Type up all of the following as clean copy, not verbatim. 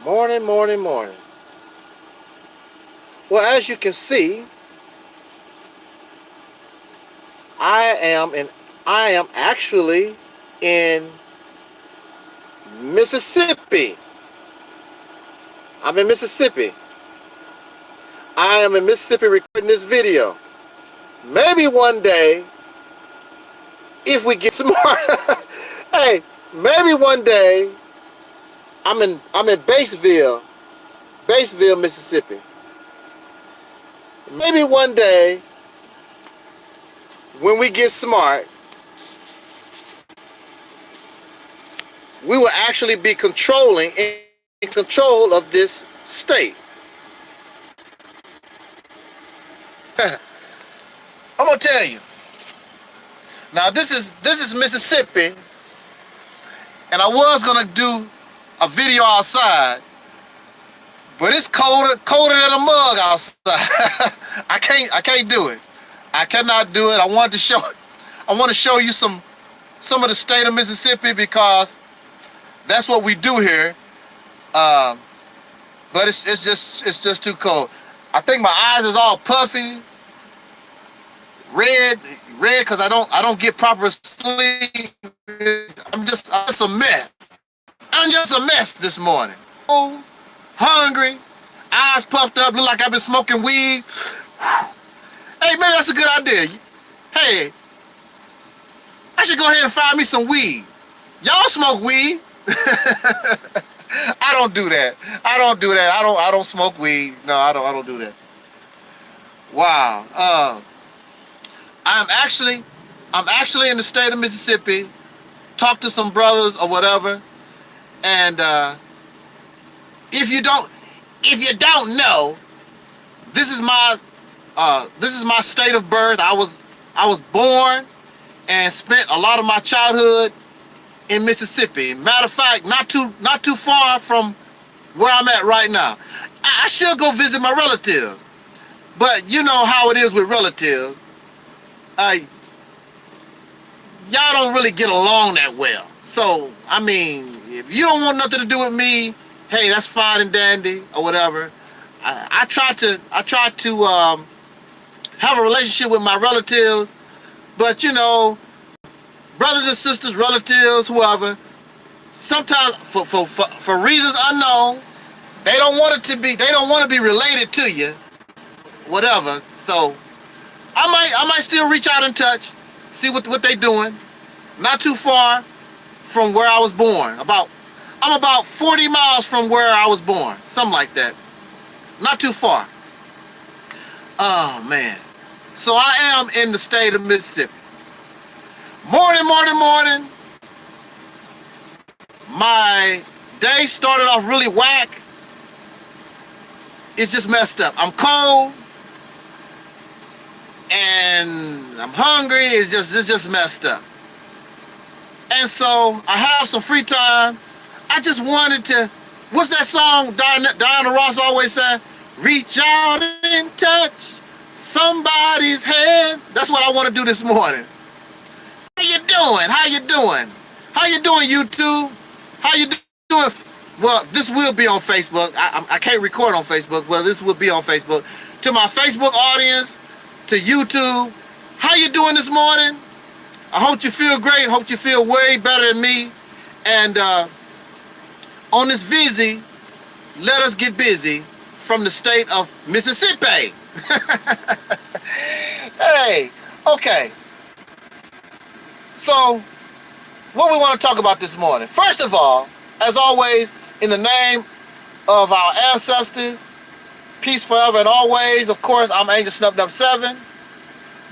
Morning, morning, morning. Well, as you can see, I am actually in Mississippi. I'm in Mississippi. I am in Mississippi recording this video. Maybe one day, if we get smart, hey, maybe one day I'm in Batesville, Mississippi. Maybe one day, when we get smart, we will actually be in control of this state. I'm gonna tell you. Now this is Mississippi, and I was gonna do a video outside, but it's colder than a mug outside. I can't do it. I cannot do it. I want to show you some of the state of Mississippi because that's what we do here. But it's just too cold. I think my eyes is all puffy, red because I don't get proper sleep. I'm just a mess. I'm just a mess this morning. Oh, hungry, eyes puffed up, look like I've been smoking weed. Hey, maybe that's a good idea. Hey, I should go ahead and find me some weed. Y'all smoke weed? I don't do that. I don't smoke weed. No, I don't do that. Wow. I'm actually in the state of Mississippi. Talk to some brothers or whatever. And if you don't know, this is my state of birth. I was born and spent a lot of my childhood in Mississippi. Matter of fact, not too far from where I'm at right now. I should go visit my relatives, but you know how it is with relatives. Y'all don't really get along that well. So I mean, if you don't want nothing to do with me, hey, that's fine and dandy or whatever. I try to have a relationship with my relatives, but you know, brothers and sisters, relatives, whoever, sometimes for reasons unknown, they don't want to be related to you, whatever. So I might still reach out and touch, see what they doing. Not too far from where I was born. I'm about 40 miles from where I was born, something like that. Not too far. Oh man. So I am in the state of Mississippi. Morning. My day started off really whack. It's just messed up. I'm cold and I'm hungry. It's just messed up. And so I have some free time. I just wanted to, what's that song Diana Ross always said? Reach out and touch somebody's hand. That's what I want to do this morning. How you doing, YouTube? How you doing? Well, this will be on Facebook. I can't record on Facebook. Well, this will be on Facebook. To my Facebook audience, to YouTube, how you doing this morning? I hope you feel great. Hope you feel way better than me. And on this Vizzy, let us get busy from the state of Mississippi. Hey, okay. So, what we want to talk about this morning. First of all, as always, in the name of our ancestors, peace forever and always. Of course, I'm Angel Snub 7,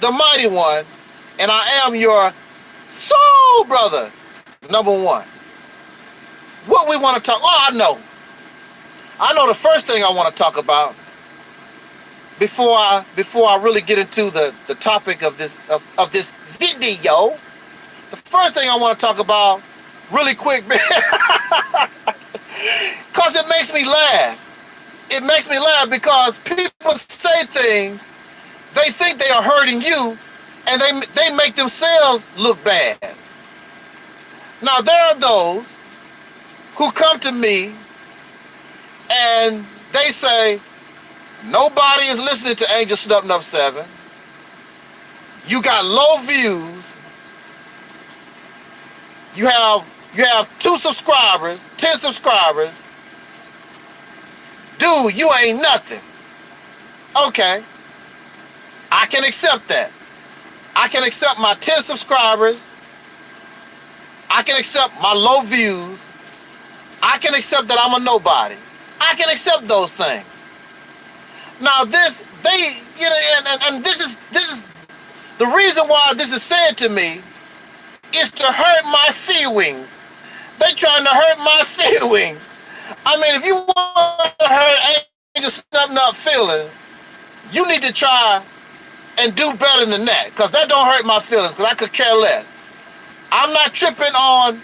the mighty one, and I am your soul brother, number one. What we want to talk, I know the first thing I want to talk about before I really get into the topic of this video. The first thing I want to talk about really quick, because it makes me laugh. It makes me laugh because people say things, they think they are hurting you, and they make themselves look bad. Now, there are those who come to me and they say nobody is listening to Angel Snub Nub 7. You got low views. You have 2 subscribers, 10 subscribers. Dude, you ain't nothing. Okay. I can accept that. I can accept my 10 subscribers. I can accept my low views. I can accept that I'm a nobody. I can accept those things. Now this, and this is the reason why this is said to me is to hurt my feelings. They trying to hurt my feelings. I mean, if you want to hurt Angel Snub Nub feelings, you need to try and do better than that, because that don't hurt my feelings, because I could care less. I'm not tripping on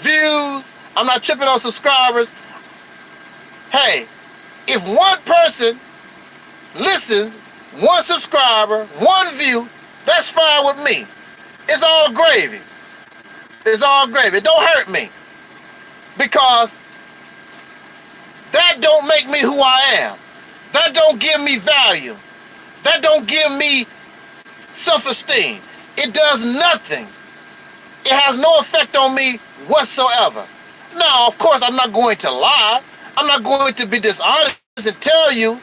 views. I'm not tripping on subscribers. Hey, if one person listens, 1 subscriber, 1 view, that's fine with me. It's all gravy. It's all gravy. It don't hurt me, because that don't make me who I am. That don't give me value. That don't give me self-esteem. It does nothing. It has no effect on me whatsoever. Now, of course, I'm not going to lie. I'm not going to be dishonest and tell you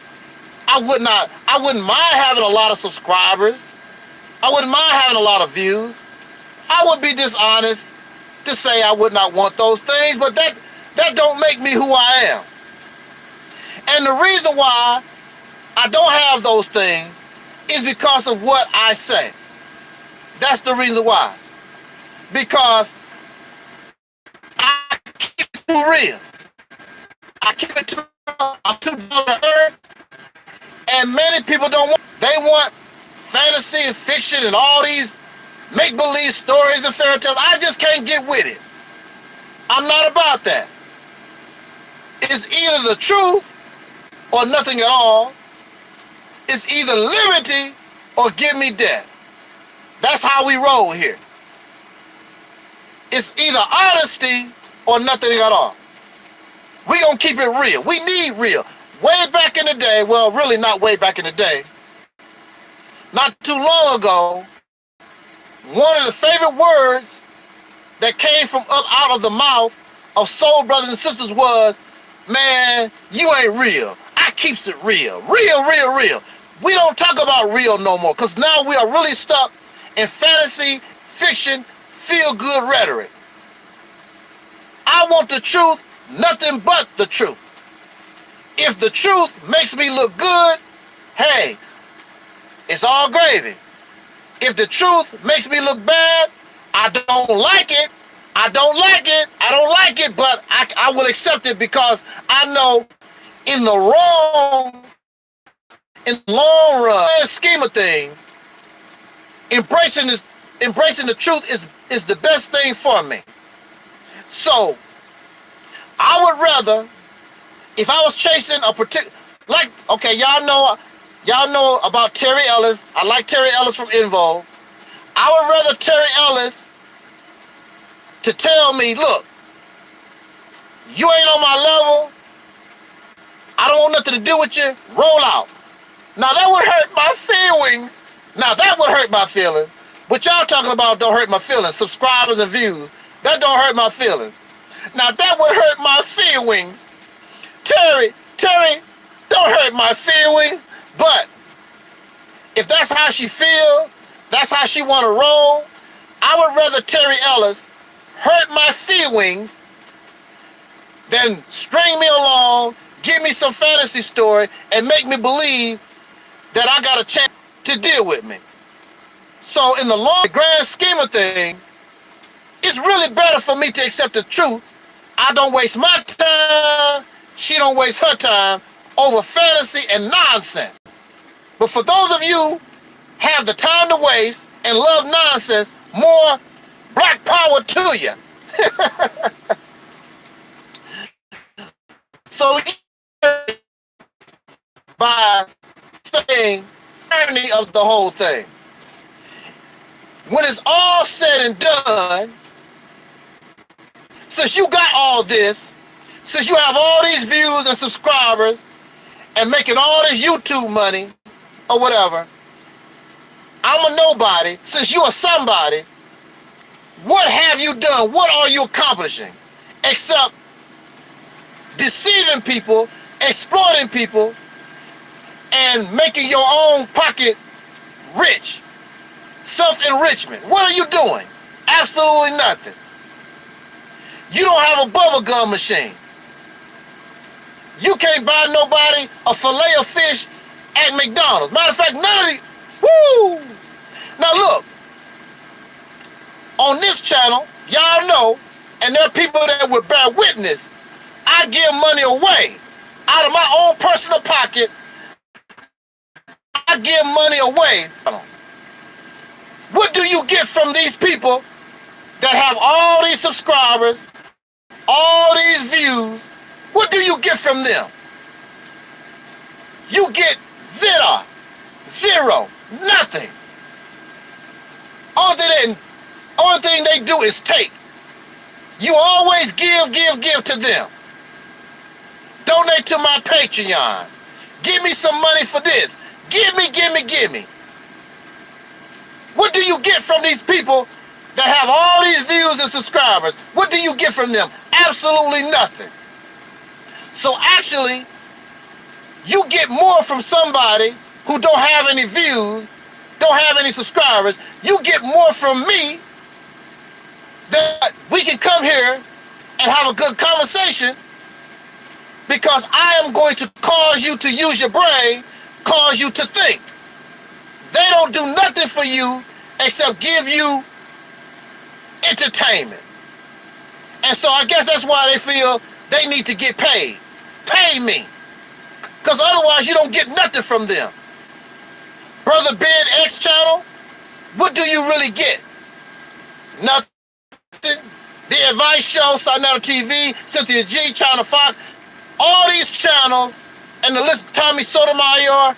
I wouldn't mind having a lot of subscribers. I wouldn't mind having a lot of views. I would be dishonest to say I would not want those things, but that don't make me who I am. And the reason why I don't have those things is because of what I say. That's the reason why. Because I keep it too real. I keep it too real. I'm too down to earth. And many people don't want, they want fantasy and fiction and all these make-believe stories and fairy tales. I just can't get with it. I'm not about that. It's either the truth or nothing at all. It's either liberty or give me death. That's how we roll here. It's either honesty or nothing at all. We gonna keep it real. We need real. Way back in the day, well, really not way back in the day, not too long ago, one of the favorite words that came from up out of the mouth of soul brothers and sisters was, man, you ain't real. I keeps it real. Real, real, real. We don't talk about real no more, because now we are really stuck in fantasy, fiction, feel-good rhetoric. I want the truth, nothing but the truth. If the truth makes me look good, hey, it's all gravy. If the truth makes me look bad, I don't like it. I don't like it. I don't like it, but I will accept it, because I know in the long run, scheme of things, embracing the truth is the best thing for me. So I would rather, if I was chasing a particular, like, okay, y'all know about Terry Ellis. I like Terry Ellis from Invo. I would rather Terry Ellis to tell me, look, you ain't on my level. I don't want nothing to do with you. Roll out. Now that would hurt my feelings. Now that would hurt my feelings. What y'all talking about don't hurt my feelings. Subscribers and views. That don't hurt my feelings. Now that would hurt my feelings. Terry, don't hurt my feelings. But if that's how she feel, that's how she want to roll, I would rather Terry Ellis hurt my feelings than string me along, give me some fantasy story, and make me believe that I got a chance to deal with me. So in the long grand scheme of things, it's really better for me to accept the truth. I don't waste my time, she don't waste her time over fantasy and nonsense. But for those of you who have the time to waste and love nonsense, more black power to you. So by saying the irony of the whole thing, when it's all said and done, since you got all this, since you have all these views and subscribers and making all this YouTube money or whatever, I'm a nobody. Since you are somebody, what have you done? What are you accomplishing? Except deceiving people, exploiting people, and making your own pocket rich. Self-enrichment. What are you doing? Absolutely nothing. You don't have a bubble gum machine. You can't buy nobody a fillet of fish at McDonald's. Matter of fact, none of these. Woo! Now look, on this channel, y'all know, and there are people that would bear witness, I give money away out of my own personal pocket. I give money away. What do you get from these people that have all these subscribers, all these views? What do you get from them? You get zero, nothing. Only thing they do is take. You always give to them. Donate to my Patreon. Give me some money for this. Give me. What do you get from these people that have all these views and subscribers? What do you get from them? Absolutely nothing. So actually, you get more from somebody who don't have any views, don't have any subscribers. You get more from me that we can come here and have a good conversation, because I am going to cause you to use your brain, cause you to think. They don't do nothing for you except give you entertainment. And so I guess that's why they feel they need to get paid. Pay me. Because otherwise you don't get nothing from them. Brother Ben X channel, what do you really get? Nothing. The Advice Show, Sonata TV, Cynthia G, China Fox, all these channels, and the list, Tommy Sotomayor,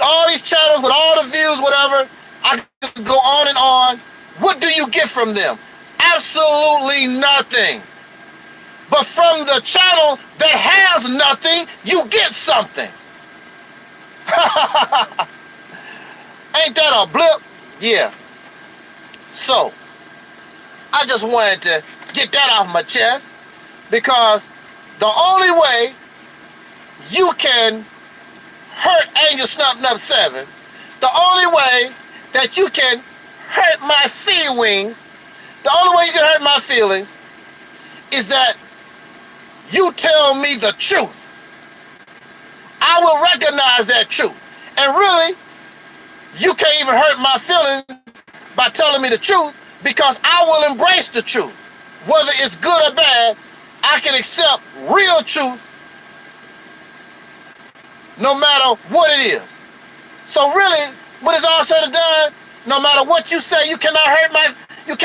all these channels with all the views, whatever, I could go on and on. What do you get from them? Absolutely nothing. But from the channel that has nothing, you get something. Ain't that a blip? Yeah. So, I just wanted to get that off my chest, because the only way you can hurt Angel Snub Nub 7, the only way that you can hurt my feelings, the only way you can hurt my feelings is that you tell me the truth. I will recognize that truth. And really, you can't even hurt my feelings by telling me the truth, because I will embrace the truth. Whether it's good or bad, I can accept real truth no matter what it is. So really, when it's all said and done, no matter what you say, you cannot hurt you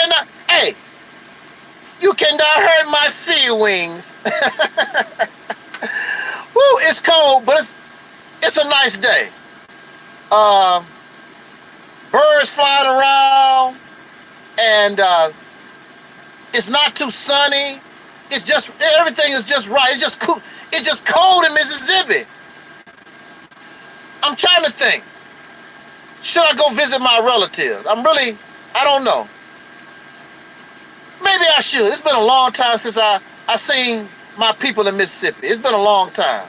cannot hurt my feelings. Woo, it's cold, but it's a nice day. Birds flying around, and it's not too sunny. It's just, everything is just right. It's just cool. It's just cold in Mississippi. I'm trying to think. Should I go visit my relatives? I don't know. Maybe I should. It's been a long time since I seen my people in Mississippi. It's been a long time.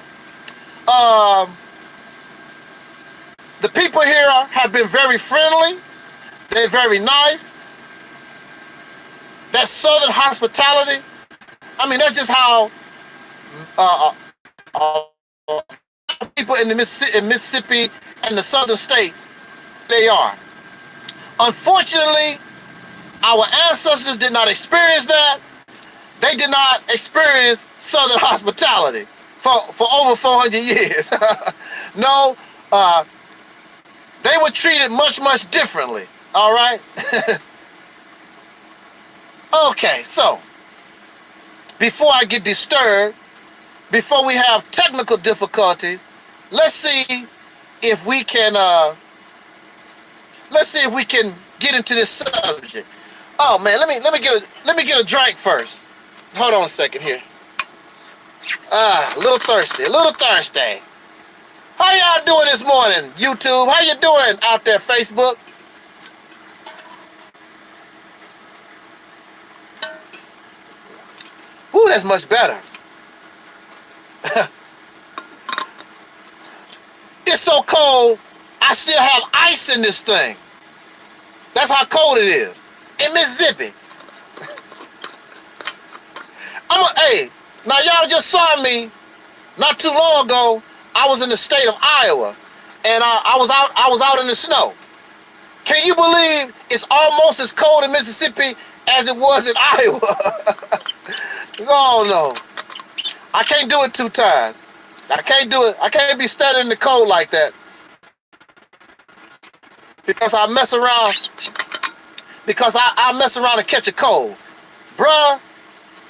The people here have been very friendly. They're very nice. That southern hospitality, I mean, that's just how people in Mississippi and the southern states, they are. Unfortunately, our ancestors did not experience that. They did not experience southern hospitality for over 400 years. No, they were treated much, much differently, all right? Okay, so, before I get disturbed, before we have technical difficulties, let's see if we can get into this subject. Oh man, let me get a drink first. Hold on a second here. A little thirsty, a little thirsty. How y'all doing this morning, YouTube? How you doing out there, Facebook? Ooh, that's much better. It's so cold, I still have ice in this thing. That's how cold it is. In Mississippi. Hey, now y'all just saw me not too long ago. I was in the state of Iowa, and I was out in the snow. Can you believe it's almost as cold in Mississippi as it was in Iowa? No. I can't do it 2 times. I can't do it. I can't be studying in the cold like that. Because I mess around. Because I mess around and catch a cold. Bruh,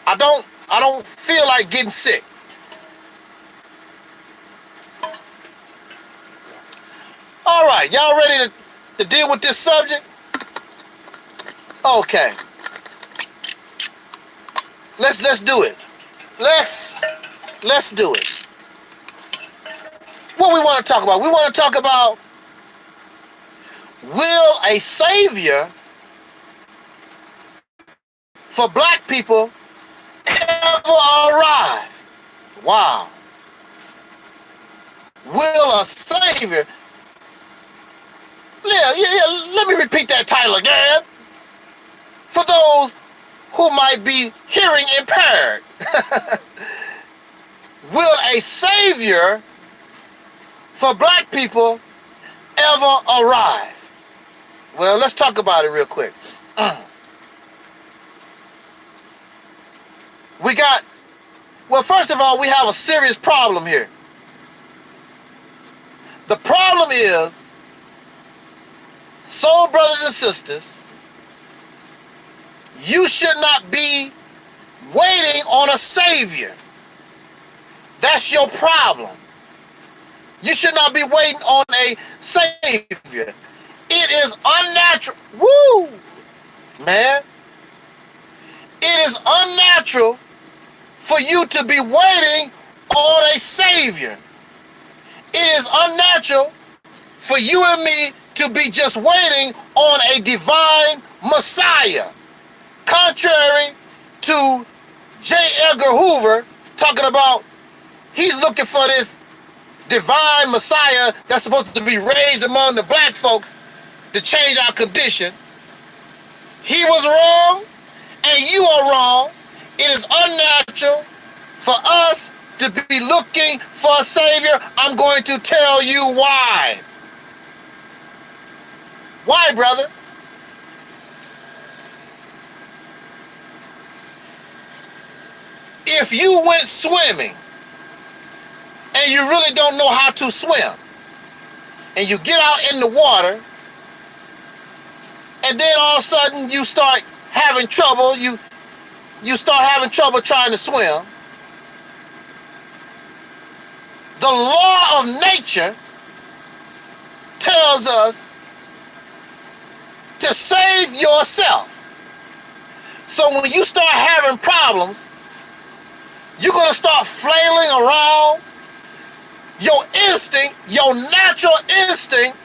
I don't feel like getting sick. All right, y'all ready to deal with this subject? Okay. Let's do it. Let's do it. What we want to talk about? We want to talk about, will a savior for black people ever arrive? Wow. Will a savior? Yeah, let me repeat that title again. For those who might be hearing impaired. Will a savior for black people ever arrive? Well, let's talk about it real quick. Well, first of all, we have a serious problem here. The problem is, soul brothers and sisters, you should not be waiting on a savior. That's your problem. You should not be waiting on a savior. It is unnatural. Woo! Man. It is unnatural for you to be waiting on a savior. It is unnatural for you and me to be just waiting on a divine Messiah. Contrary to J. Edgar Hoover talking about he's looking for this divine Messiah that's supposed to be raised among the black folks to change our condition. He was wrong, and you are wrong. It is unnatural for us to be looking for a savior. I'm going to tell you why. Why, brother? If you went swimming and you really don't know how to swim, and you get out in the water, and then all of a sudden you start having trouble, you start having trouble trying to swim, the law of nature tells us to save yourself. So when you start having problems, you're going to start flailing around. Your instinct, your natural instinct,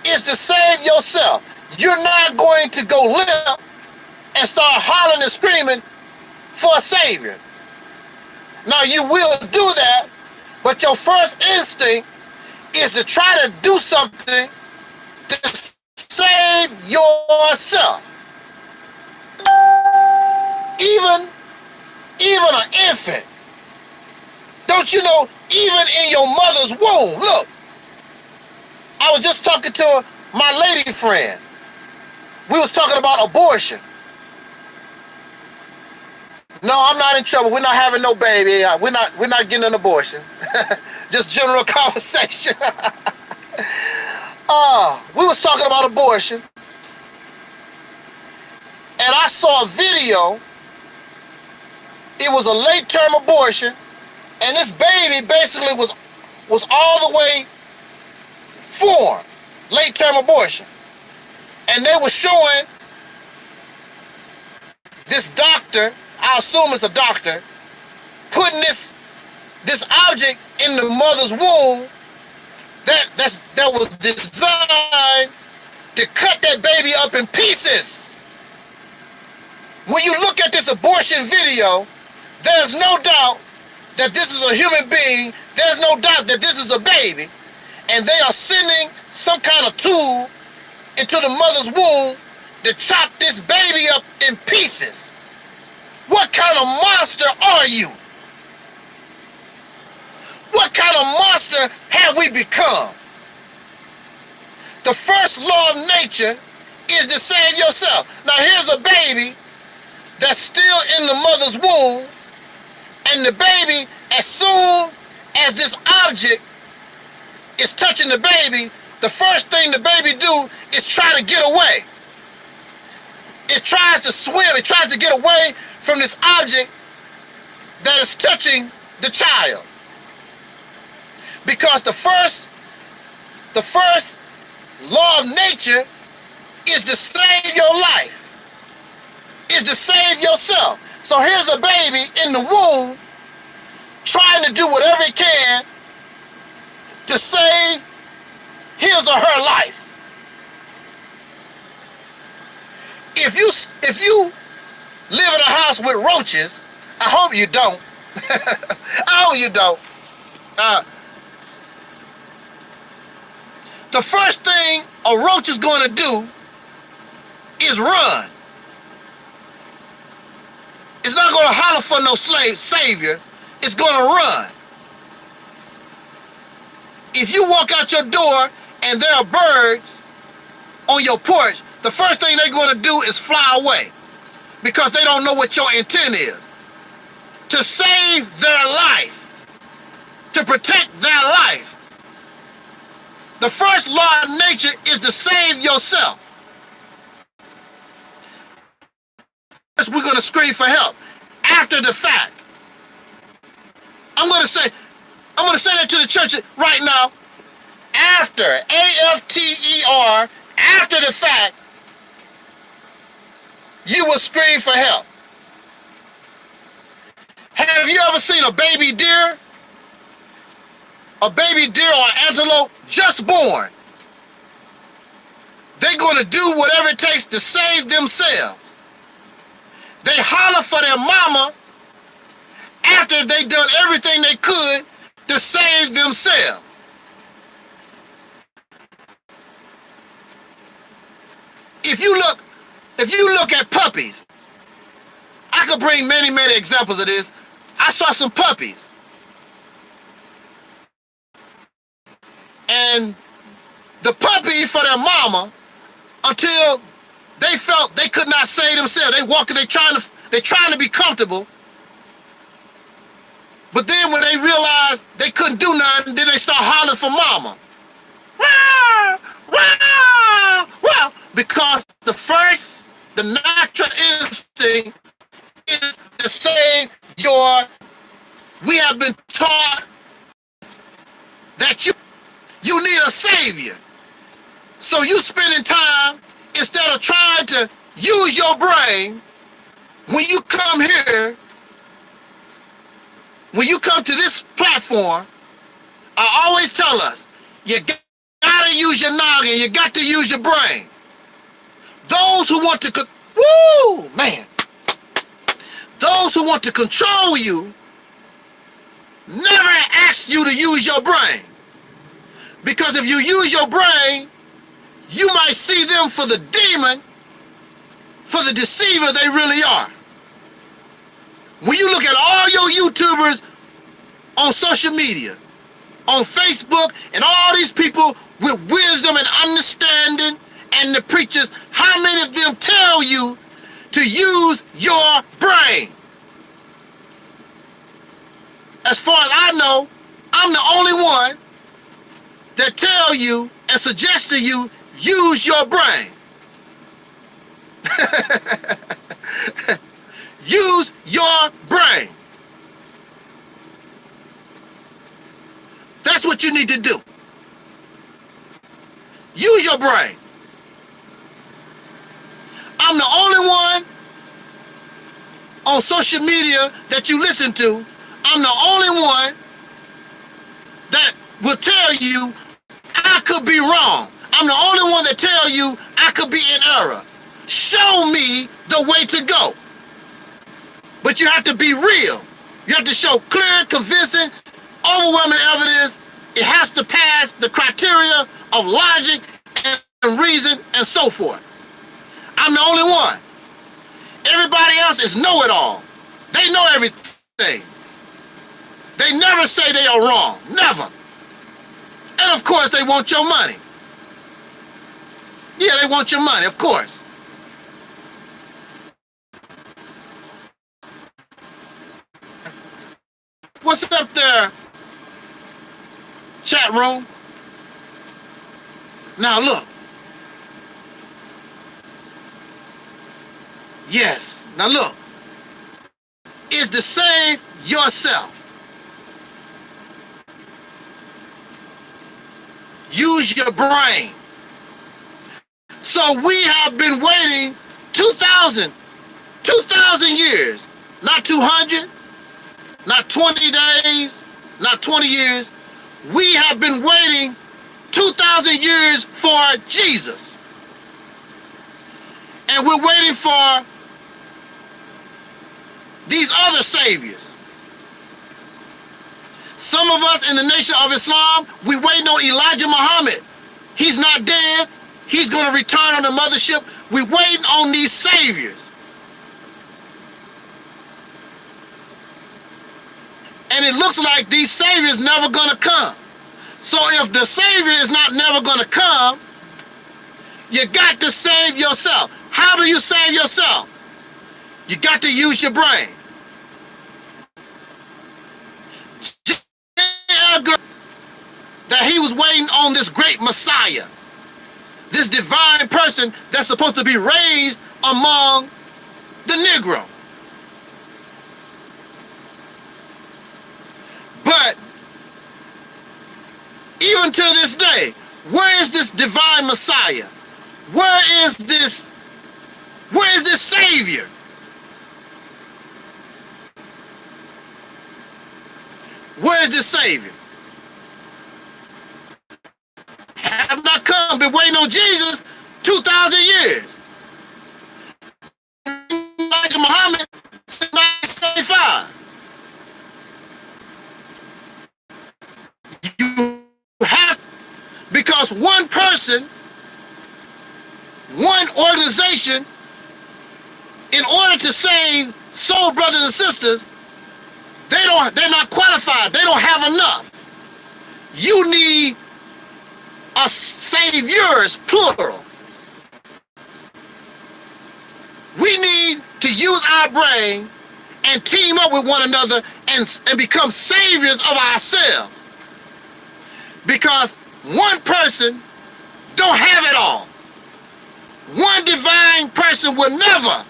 is to save yourself. You're not going to go limp and start hollering and screaming for a savior. Now, you will do that, but your first instinct is to try to do something to save yourself. Even an infant. Don't you know, even in your mother's womb, look. I was just talking to my lady friend. We was talking about abortion. No, I'm not in trouble. We're not having no baby. We're not getting an abortion. Just general conversation. We was talking about abortion. And I saw a video. It was a late-term abortion, and this baby basically was all the way formed, late-term abortion. And they were showing this doctor, I assume it's a doctor, putting this this object in the mother's womb that was designed to cut that baby up in pieces. When you look at this abortion video, there's no doubt that this is a human being. There's no doubt that this is a baby. And they are sending some kind of tool into the mother's womb to chop this baby up in pieces. What kind of monster are you? What kind of monster have we become? The first law of nature is to save yourself. Now here's a baby that's still in the mother's womb, and the baby, as soon as this object is touching the baby, the first thing the baby do is try to get away. It tries to swim, it tries to get away from this object that is touching the child. Because the first law of nature is to save your life, is to save yourself. So here's a baby in the womb trying to do whatever it can to save his or her life. If you live in a house with roaches, I hope you don't. I hope you don't. The first thing a roach is going to do is run. It's not going to holler for no savior. It's going to run. If you walk out your door and there are birds on your porch, the first thing they're going to do is fly away because they don't know what your intent is. To save their life, to protect their life. The first law of nature is to save yourself. We're going to scream for help after the fact. I'm going to say that to the church right now. After, A-F-T-E-R, after the fact, you will scream for help. Have you ever seen a baby deer? A baby deer or antelope just born. They're going to do whatever it takes to save themselves. They holler for their mama after they've done everything they could to save themselves. If you look at puppies, I could bring many, many examples of this. I saw some puppies. And the puppy for their mama, until they felt they could not save themselves. They walking, they trying to be comfortable. But then when they realized they couldn't do nothing, then they start hollering for mama. Wah, wah, wah. Because the natural instinct is to save we have been taught that you need a savior. So you spending time, instead of trying to use your brain, when you come here, when you come to this platform, I always tell us, you gotta use your noggin, you got to use your brain. Those who want to, those who want to control you never ask you to use your brain. Because if you use your brain, you might see them for the demon, for the deceiver they really are. When you look at all your YouTubers on social media, on Facebook, and all these people with wisdom and understanding, and the preachers, how many of them tell you to use your brain? As far as I know, I'm the only one that tell you and suggest to you, use your brain. Use your brain. That's what you need to do. Use your brain. I'm the only one on social media that you listen to. I'm the only one will tell you I could be wrong. I'm the only one that tell you I could be in error. Show me the way to go. But you have to be real. You have to show clear, convincing, overwhelming evidence. It has to pass the criteria of logic and reason and so forth. I'm the only one. Everybody else is know-it-all. They know everything. They never say they are wrong. Never. And of course, they want your money. Yeah, they want your money, of course. What's up there, chat room? Now look. Yes, now look. Is to save yourself. Use your brain. So we have been waiting 2,000 years, not 200, not 20 days, not 20 years. We have been waiting 2,000 years for Jesus. And we're waiting for these other saviors. Some of us in the Nation of Islam, we waiting on Elijah Muhammad. He's not dead. He's going to return on the mothership. We're waiting on these saviors. And it looks like these saviors never going to come. So if the savior is not never going to come, you got to save yourself. How do you save yourself? You got to use your brain. That he was waiting on this great Messiah, this divine person that's supposed to be raised among the Negro. But even to this day, where is this divine Messiah? Where is this Savior? Where is this Savior? Have not come, been waiting on Jesus 2,000 years. Elijah Muhammad, 1975. You have, because one person, one organization, in order to save soul brothers and sisters, they're not qualified. They don't have enough. You need a saviors, plural. We need to use our brain and team up with one another and become saviors of ourselves. Because one person don't have it all. One divine person will never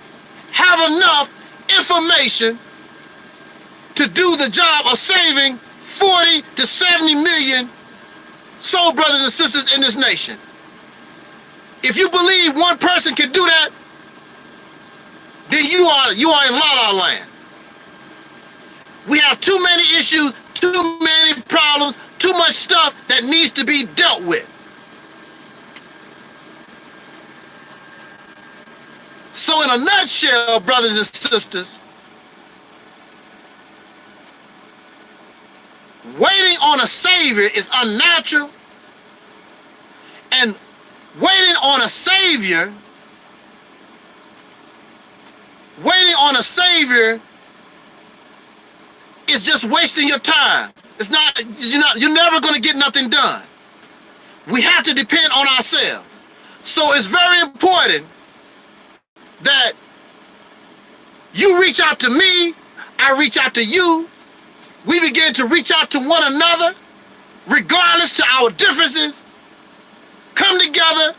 have enough information to do the job of saving 40 to 70 million soul brothers and sisters in this nation. If you believe one person can do that, then you are in la-la land. We have too many issues, too many problems, too much stuff that needs to be dealt with. So in a nutshell, brothers and sisters, waiting on a savior is unnatural, and waiting on a savior is just wasting your time. It's not, you're never going to get nothing done. We have to depend on ourselves. So it's very important that you reach out to me, I reach out to you, we begin to reach out to one another, regardless to our differences, come together,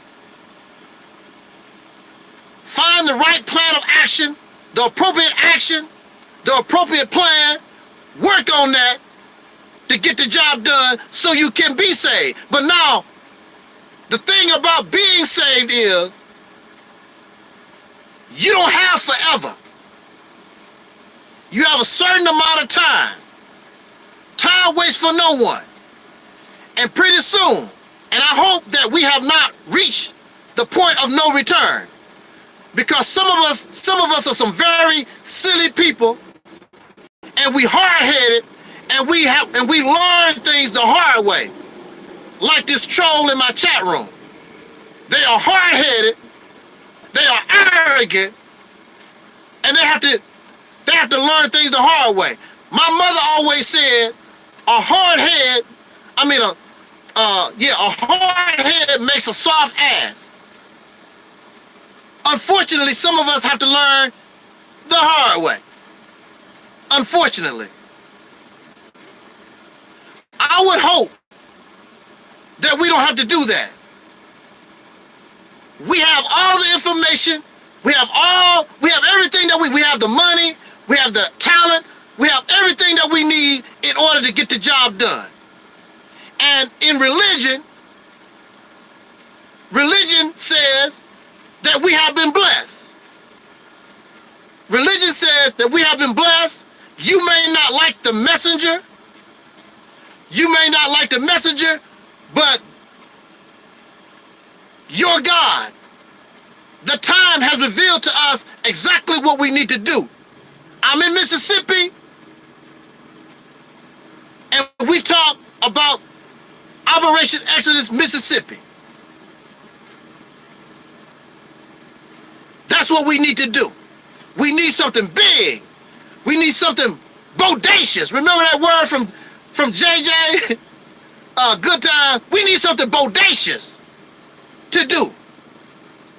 find the right plan of action, the appropriate plan, work on that to get the job done so you can be saved. But now, the thing about being saved is, you don't have forever. You have a certain amount of time. Time waits for no one. And pretty soon, and I hope that we have not reached the point of no return, because some of us are some very silly people, and we hard-headed, and we learn things the hard way. Like this troll in my chat room. They are hard-headed, they are arrogant, and they have to learn things the hard way. My mother always said, a hard head makes a soft ass. Unfortunately, some of us have to learn the hard way. Unfortunately. I would hope that we don't have to do that. We have all the information, we have everything that we have the money, we have the talent, we have everything that we need in order to get the job done. And in religion says that we have been blessed. Religion says that we have been blessed. You may not like the messenger. You may not like the messenger, but your God, the time has revealed to us exactly what we need to do. I'm in Mississippi, and we talk about Operation Exodus, Mississippi. That's what we need to do. We need something big. We need something bodacious. Remember that word from JJ? Good time. We need something bodacious to do.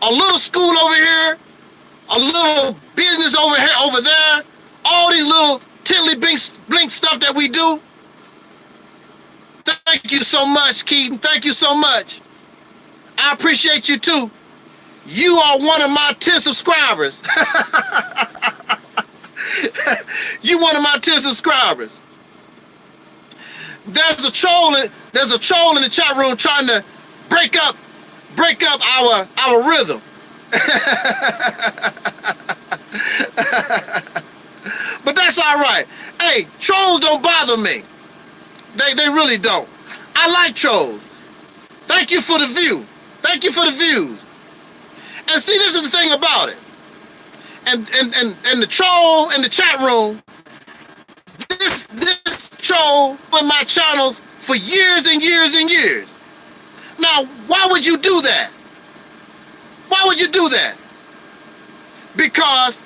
A little school over here, a little business over there, all these little tiddly-blink stuff that we do. Thank you so much, Keaton. Thank you so much. I appreciate you too. You are one of my 10 subscribers. You one of my 10 subscribers. There's a troll in the chat room trying to break up our rhythm. But that's all right. Hey, trolls don't bother me. They really don't. I like trolls. Thank you for the view. Thank you for the views. And see, this is the thing about it. And the troll in the chat room, this troll in my channels for years and years and years. Now, why would you do that? Why would you do that? Because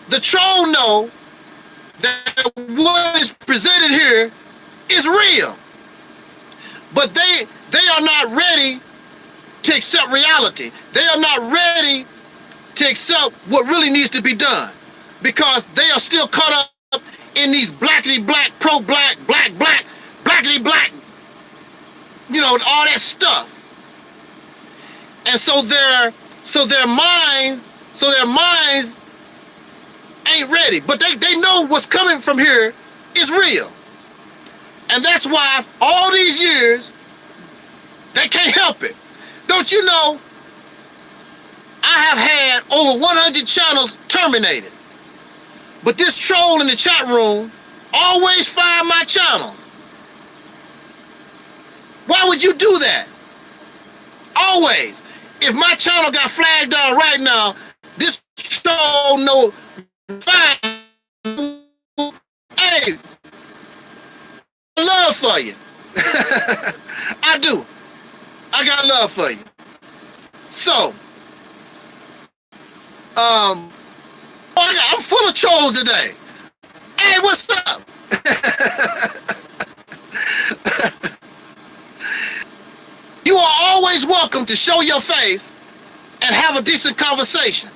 the troll know that what is presented here is real. But they are not ready to accept reality. They are not ready to accept what really needs to be done, because they are still caught up in these blackity black, pro-black, black, blackity black, all that stuff. And so their minds ain't ready. But they know what's coming from here is real. And that's why all these years, they can't help it. Don't you know, I have had over 100 channels terminated. But this troll in the chat room always find my channels. Why would you do that? Always. If my channel got flagged down right now, this troll know fine. Hey, love for you. I do. I got love for you. So, I'm full of trolls today. Hey, what's up? You are always welcome to show your face and have a decent conversation.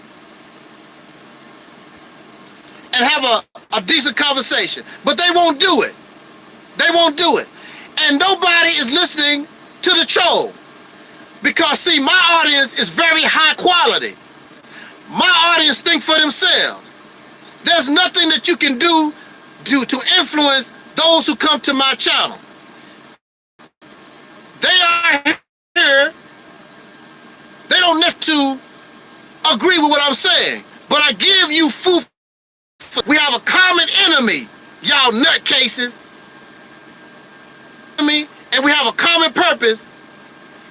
And have a decent conversation. But they won't do it. They won't do it. And nobody is listening to the troll. Because, see, my audience is very high quality. My audience think for themselves. There's nothing that you can do to influence those who come to my channel. They are here. They don't need to agree with what I'm saying. But I give you food. We have a common enemy, y'all nutcases. Enemy and we have a common purpose,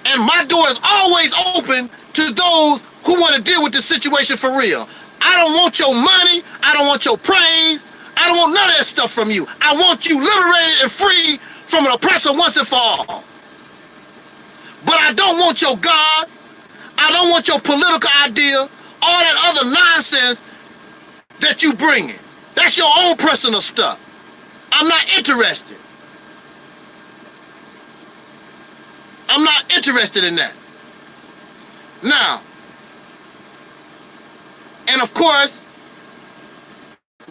and my door is always open to those who want to deal with this situation for real. I don't want your money. I don't want your praise. I don't want none of that stuff from you. I want you liberated and free from an oppressor once and for all. But I don't want your God. I don't want your political idea, all that other nonsense that you bring in. That's your own personal stuff. I'm not interested. I'm not interested in that. Now, and of course,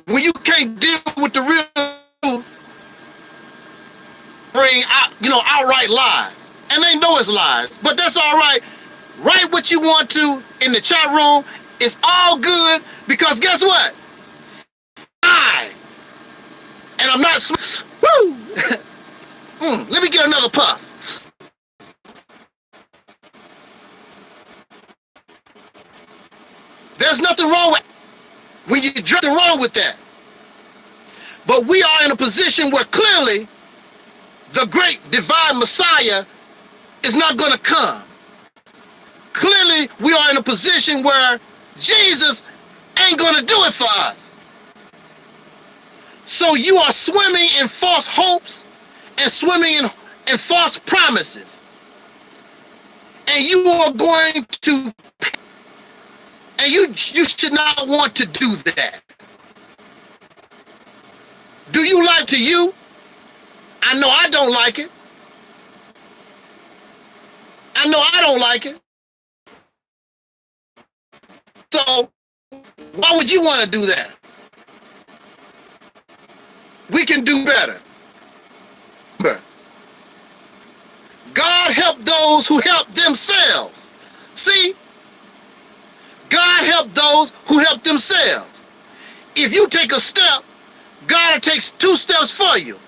when you can't deal with the real truth, bring out, outright lies. And they know it's lies, but that's all right. Write what you want to in the chat room. It's all good, because guess what? And I'm not, woo! Let me get another puff. There's nothing wrong with when you drink, nothing wrong with that. But we are in a position where clearly the great divine Messiah is not going to come. Clearly we are in a position where Jesus ain't going to do it for us. So you are swimming in false hopes and swimming in false promises. And you are going to, and you should not want to do that. Do you lie to you? I know I don't like it. I know I don't like it. So why would you want to do that? We can do better. God helped those who help themselves. See? God helped those who help themselves. If you take a step, God takes 2 steps for you.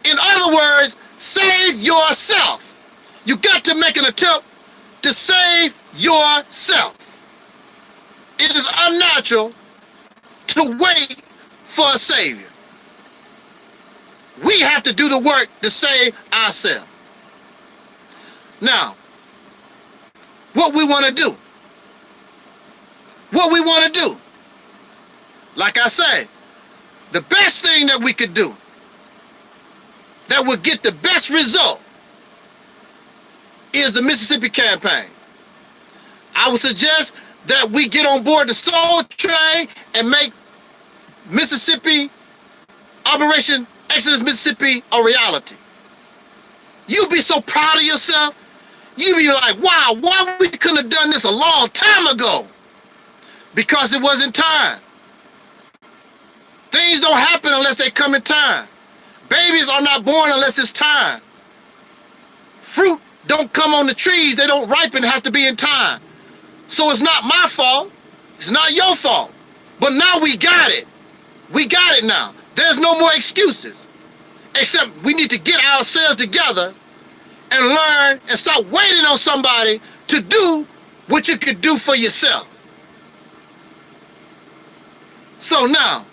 In other words, save yourself. You got to make an attempt to save yourself. It is unnatural to wait for a savior. We have to do the work to save ourselves. Now, what we want to do. What we want to do. Like I said, the best thing that we could do that would get the best result is the Mississippi campaign. I would suggest that we get on board the soul train and make Mississippi, Operation Exodus Mississippi, a reality. You'd be so proud of yourself. You'd be like, wow, why we couldn't have done this a long time ago? Because it wasn't time. Things don't happen unless they come in time. Babies are not born unless it's time. Fruit don't come on the trees. They don't ripen. It has to be in time. So it's not my fault. It's not your fault. But now we got it. We got it now. There's no more excuses. Except we need to get ourselves together and learn and stop waiting on somebody to do what you could do for yourself. So now,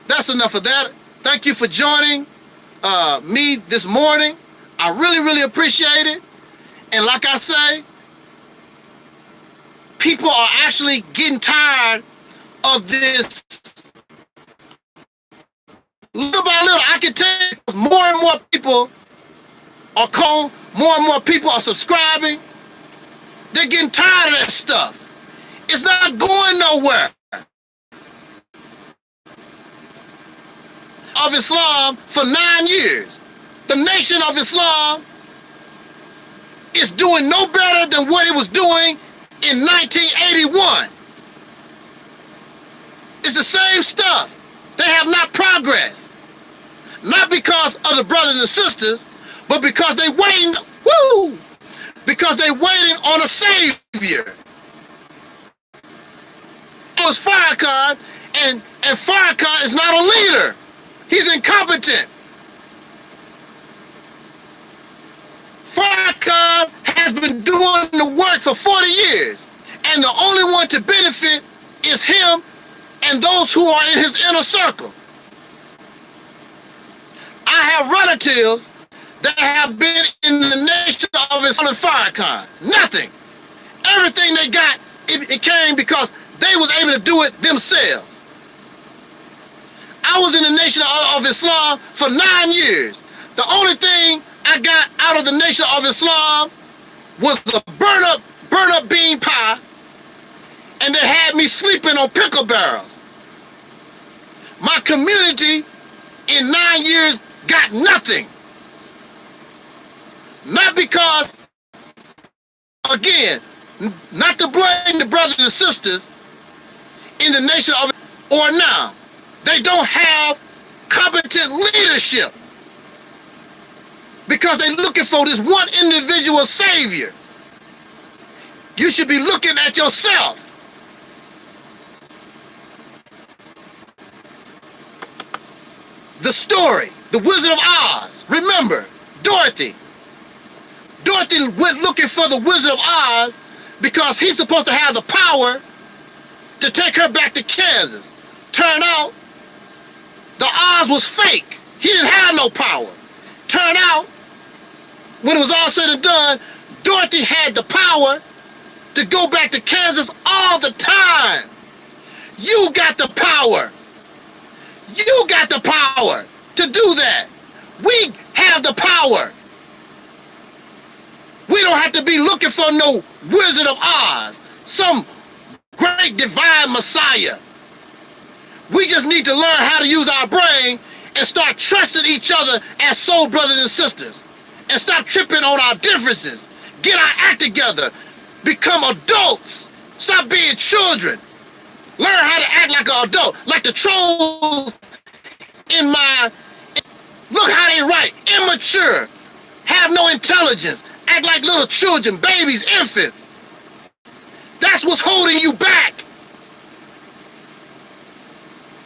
that's enough of that. Thank you for joining me this morning. I really, really appreciate it. And like I say, people are actually getting tired of this. Little by little, I can tell more and more people are calling, more and more people are subscribing. They're getting tired of that stuff. It's not going nowhere. Of Islam for 9 years. The Nation of Islam is doing no better than what it was doing in 1981. It's the same stuff. They have not progressed. Not because of the brothers and sisters, but because they waiting, because they waiting on a savior. It was Farrakhan, and Farrakhan is not a leader. He's incompetent. Farrakhan has been doing the work for 40 years, and the only one to benefit is him and those who are in his inner circle. have relatives that have been in the nation of Islam and Farrakhan. Nothing. Everything they got, it came because they was able to do it themselves. I was in the nation of Islam for 9 years. The only thing I got out of the nation of Islam was a burn up bean pie, and they had me sleeping on pickle barrels. My community in 9 years got nothing. Not because, again, not to blame the brothers and sisters in the nation of or now. They don't have competent leadership because they're looking for this one individual savior. You should be looking at yourself. The story, the Wizard of Oz. Remember, Dorothy. Dorothy went looking for the Wizard of Oz because he's supposed to have the power to take her back to Kansas. Turned out, the Oz was fake. He didn't have no power. Turned out, when it was all said and done, Dorothy had the power to go back to Kansas all the time. You got the power. You got the power to do that. We have the power. We don't have to be looking for no Wizard of Oz, some great divine messiah. We just need to learn how to use our brain and start trusting each other as soul brothers and sisters. And stop tripping on our differences. Get our act together. Become adults. Stop being children. Learn how to act like an adult. Like the trolls in my... Look how they write. Immature. Have no intelligence. Act like little children, babies, infants. That's what's holding you back.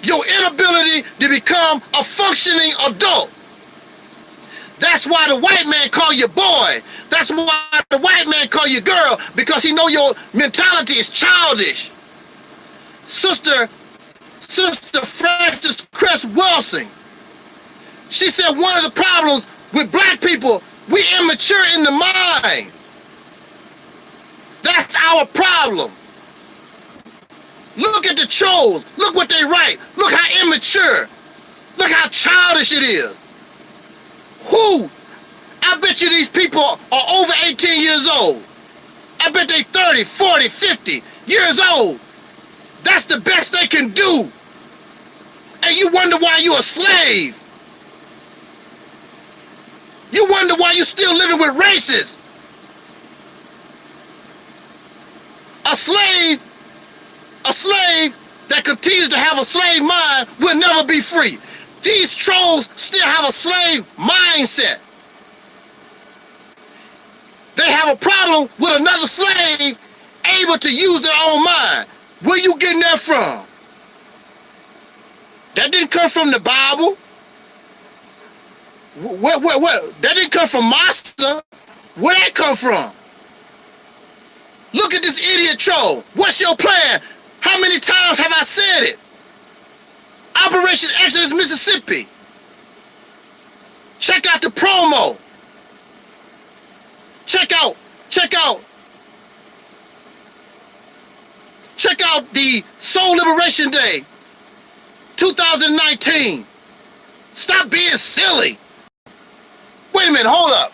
Your inability to become a functioning adult. That's why the white man call you boy. That's why the white man call you girl, because he know your mentality is childish. Sister Frances Cress Wilson, she said one of the problems with black people, we immature in the mind. That's our problem. Look at the trolls. Look what they write. Look how immature. Look how childish it is. Who? I bet you these people are over 18 years old. I bet they 30, 40, 50 years old. That's the best they can do. And you wonder why you're a slave. You wonder why you're still living with racists. A slave that continues to have a slave mind will never be free. These trolls still have a slave mindset. They have a problem with another slave able to use their own mind. Where you getting that from? That didn't come from the Bible. Where? That didn't come from Master. Where that come from? Look at this idiot troll. What's your plan? How many times have I said it? Operation Exodus, Mississippi. Check out the promo. Check out the Soul Liberation Day, 2019. Stop being silly. Wait a minute, hold up.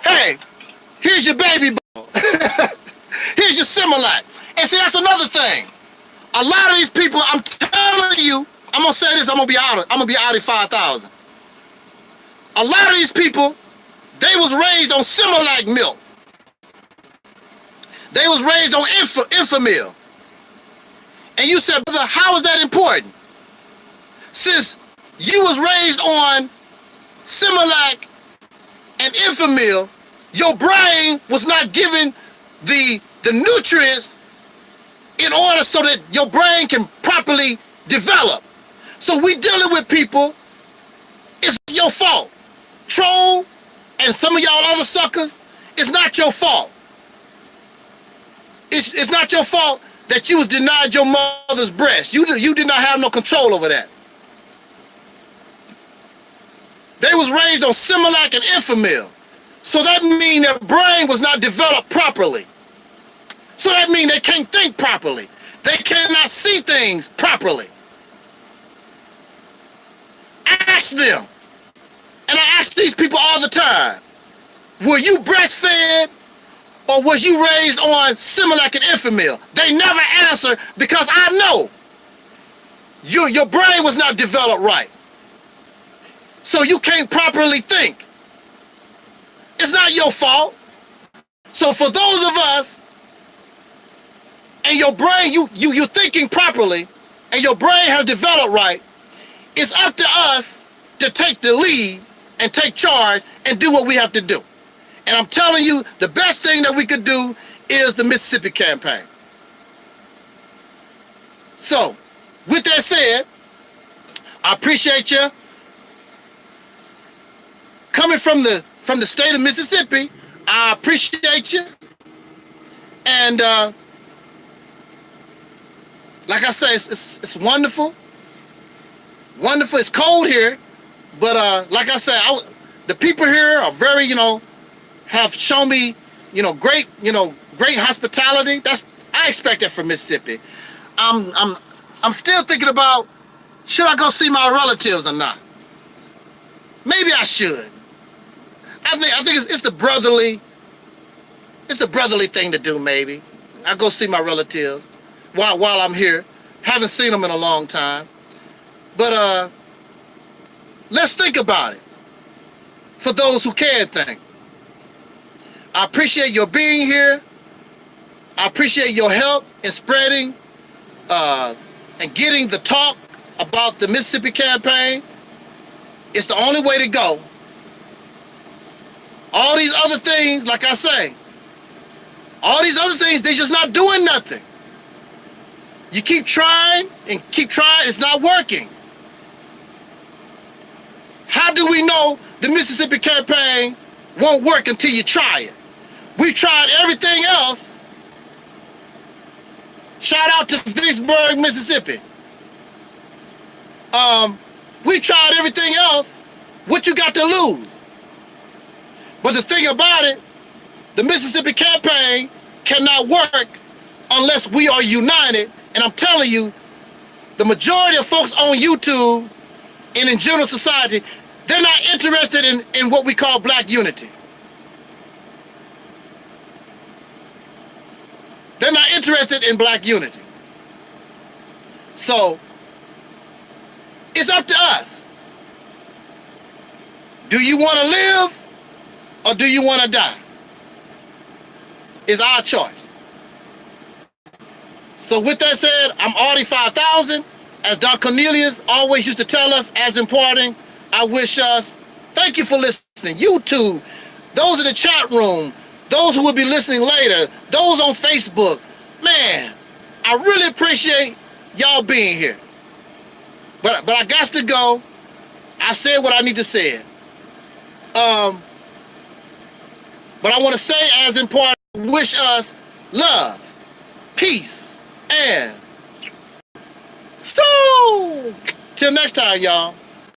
Hey, here's your baby. Here's your Similac. And see, that's another thing. A lot of these people, I'm telling you, I'm gonna say this, I'm gonna be out at 5,000. A lot of these people, they was raised on Similac milk. They was raised on Infamil. And you said, brother, how is that important? Since you was raised on Similac and Infamil, your brain was not given the nutrients in order so that your brain can properly develop. So we dealing with people, it's your fault. Troll and some of y'all other suckers, it's not your fault. It's not your fault that you was denied your mother's breast. You did not have no control over that. They was raised on Similac and Enfamil. So that means their brain was not developed properly. So that means they can't think properly. They cannot see things properly. Ask them. And I ask these people all the time, were you breastfed or was you raised on Similac and Enfamil? They never answer because I know your brain was not developed right. So you can't properly think. It's not your fault. So for those of us, and your brain, you're thinking properly, and your brain has developed right, it's up to us to take the lead and take charge and do what we have to do. And I'm telling you, the best thing that we could do is the Mississippi campaign. So, with that said, I appreciate you coming from the state of Mississippi. I appreciate you. And like I say, it's wonderful. Wonderful. It's cold here, but like I said, the people here are very, have shown me, great hospitality. I expect that from Mississippi. I'm still thinking about, should I go see my relatives or not? Maybe I should. I think it's the brotherly thing to do. Maybe I go see my relatives while I'm here. Haven't seen them in a long time. But let's think about it. For those who can think. I appreciate your being here. I appreciate your help in spreading and getting the talk about the Mississippi campaign. It's the only way to go. All these other things, like I say, all these other things, they're just not doing nothing. You keep trying and keep trying, it's not working. How do we know the Mississippi campaign won't work until you try it? We tried everything else. Shout out to Vicksburg, Mississippi. We tried everything else. What you got to lose? But the thing about it, the Mississippi campaign cannot work unless we are united. And I'm telling you, the majority of folks on YouTube and in general society, they're not interested in what we call black unity. They're not interested in black unity. So, it's up to us. Do you want to live or do you want to die? It's our choice. So with that said, I'm Audi 5000. As Don Cornelius always used to tell us, as imparting, I wish us, thank you for listening. YouTube, those in the chat room, those who will be listening later, those on Facebook, man, I really appreciate y'all being here. But I got to go. I've said what I need to say. But I want to say, as important, wish us love, peace, and so till next time, y'all.